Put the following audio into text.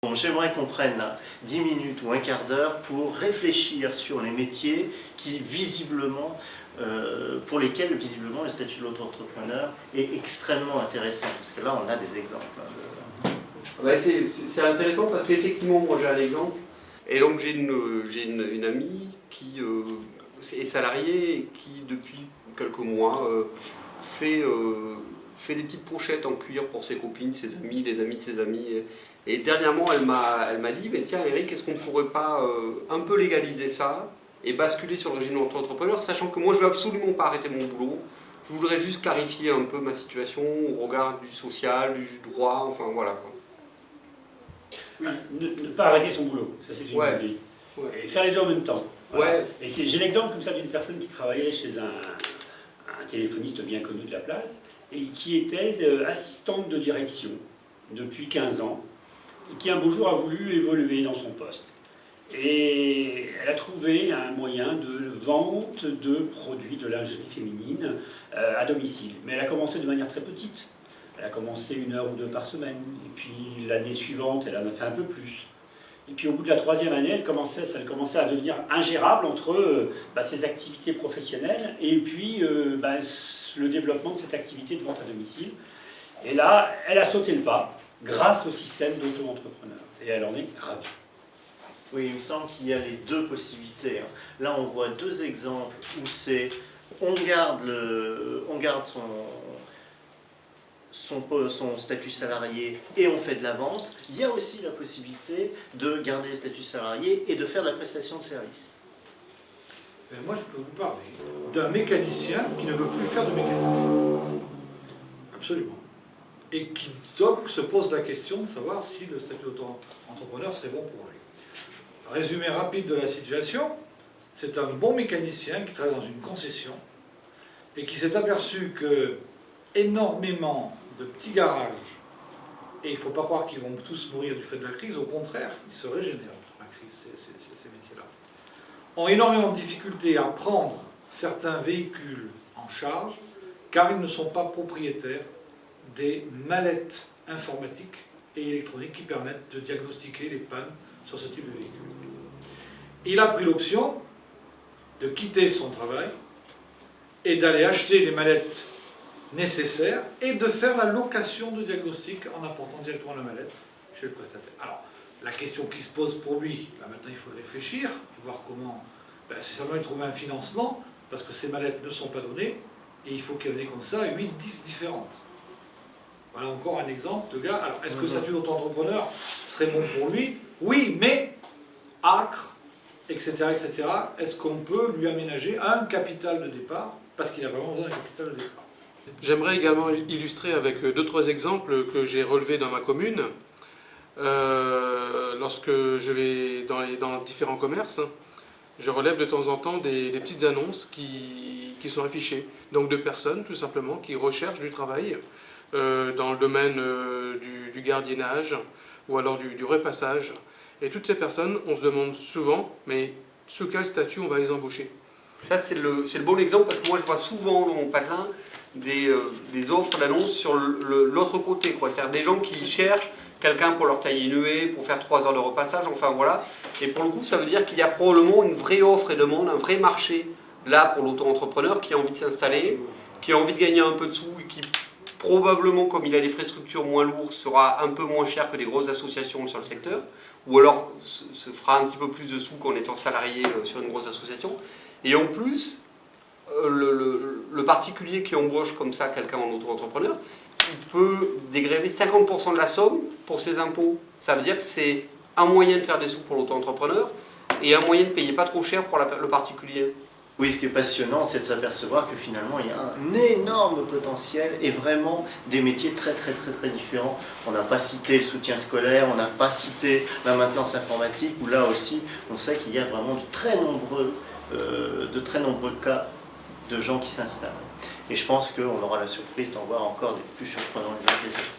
Donc j'aimerais qu'on prenne 10 minutes ou un quart d'heure pour réfléchir sur les métiers qui visiblement, pour lesquels visiblement le statut de l'auto-entrepreneur est extrêmement intéressant. Parce que là on a des exemples. Ouais, c'est intéressant parce qu'effectivement moi j'ai un exemple. Et donc j'ai une amie qui est salariée et qui depuis quelques mois fait des petites pochettes en cuir pour ses copines, ses amis, les amis de ses amis. Et dernièrement, elle m'a dit, mais tiens Eric, est-ce qu'on ne pourrait pas un peu légaliser ça et basculer sur le régime d'entrepreneur, sachant que moi je ne veux absolument pas arrêter mon boulot. Je voudrais juste clarifier un peu ma situation au regard du social, du droit, enfin voilà quoi. Oui, ne pas arrêter son boulot, ça c'est une bonne idée. Ouais. Et faire les deux en même temps. Voilà. Ouais. Et j'ai l'exemple comme ça d'une personne qui travaillait chez un téléphoniste bien connu de la place et qui était assistante de direction depuis 15 ans et qui un beau jour a voulu évoluer dans son poste. Et elle a trouvé un moyen de vente de produits de lingerie féminine à domicile. Mais elle a commencé de manière très petite. Elle a commencé 1 heure ou 2 par semaine. Et puis l'année suivante, elle en a fait un peu plus. Et puis au bout de la 3e année, elle commençait à devenir ingérable entre ses activités professionnelles et puis le développement de cette activité de vente à domicile. Et là, elle a sauté le pas grâce au système d'auto-entrepreneur. Et elle en est ravie. Oui, il me semble qu'il y a les deux possibilités. Là, on voit 2 exemples où c'est on garde son statut salarié et on fait de la vente. Il y a aussi la possibilité de garder le statut salarié et de faire de la prestation de service. Moi, je peux vous parler d'un mécanicien qui ne veut plus faire de mécanique. Absolument. Et qui donc se pose la question de savoir si le statut d'auto-entrepreneur serait bon pour lui. Résumé rapide de la situation, c'est un bon mécanicien qui travaille dans une concession et qui s'est aperçu que énormément de petits garages, et il ne faut pas croire qu'ils vont tous mourir du fait de la crise, au contraire, ils se régénèrent la crise, ces métiers-là, ont énormément de difficultés à prendre certains véhicules en charge car ils ne sont pas propriétaires des mallettes informatiques et électroniques qui permettent de diagnostiquer les pannes sur ce type de véhicule. Il a pris l'option de quitter son travail et d'aller acheter les mallettes nécessaires et de faire la location de diagnostic en apportant directement la mallette chez le prestataire. Alors, la question qui se pose pour lui, là maintenant il faut réfléchir, voir comment, c'est simplement de trouver un financement, parce que ces mallettes ne sont pas données, et il faut qu'il y en ait comme ça 8-10 différentes. Voilà encore un exemple de gars. Alors, est-ce que le statut d'auto-entrepreneur serait bon pour lui? Oui, mais acre, etc., etc., est-ce qu'on peut lui aménager un capital de départ, parce qu'il a vraiment besoin d'un capital de départ? J'aimerais également illustrer avec 2-3 exemples que j'ai relevés dans ma commune. Lorsque je vais dans différents commerces, je relève de temps en temps des petites annonces qui sont affichées. Donc de personnes, tout simplement, qui recherchent du travail dans le domaine du gardiennage ou alors du repassage. Et toutes ces personnes, on se demande souvent, mais sous quel statut on va les embaucher? Ça, c'est le bon exemple, parce que moi, je vois souvent dans mon patelin des offres d'annonces sur l'autre côté, quoi. C'est-à-dire des gens qui cherchent quelqu'un pour leur tailler une haie, pour faire 3 heures de repassage, enfin voilà. Et pour le coup, ça veut dire qu'il y a probablement une vraie offre et demande, un vrai marché, là, pour l'auto-entrepreneur qui a envie de s'installer, qui a envie de gagner un peu de sous et qui, probablement, comme il a des frais de structure moins lourds, sera un peu moins cher que des grosses associations sur le secteur, ou alors se fera un petit peu plus de sous qu'en étant salarié sur une grosse association. Et en plus, le particulier qui embauche comme ça quelqu'un en auto-entrepreneur, il peut dégréver 50% de la somme pour ses impôts. Ça veut dire que c'est un moyen de faire des sous pour l'auto-entrepreneur et un moyen de payer pas trop cher pour le particulier. Oui, ce qui est passionnant, c'est de s'apercevoir que finalement, il y a un énorme potentiel et vraiment des métiers très différents. On n'a pas cité le soutien scolaire, on n'a pas cité la maintenance informatique, où là aussi, on sait qu'il y a vraiment de très nombreux cas de gens qui s'installent. Et je pense qu'on aura la surprise d'en voir encore des plus surprenants les uns que les autres.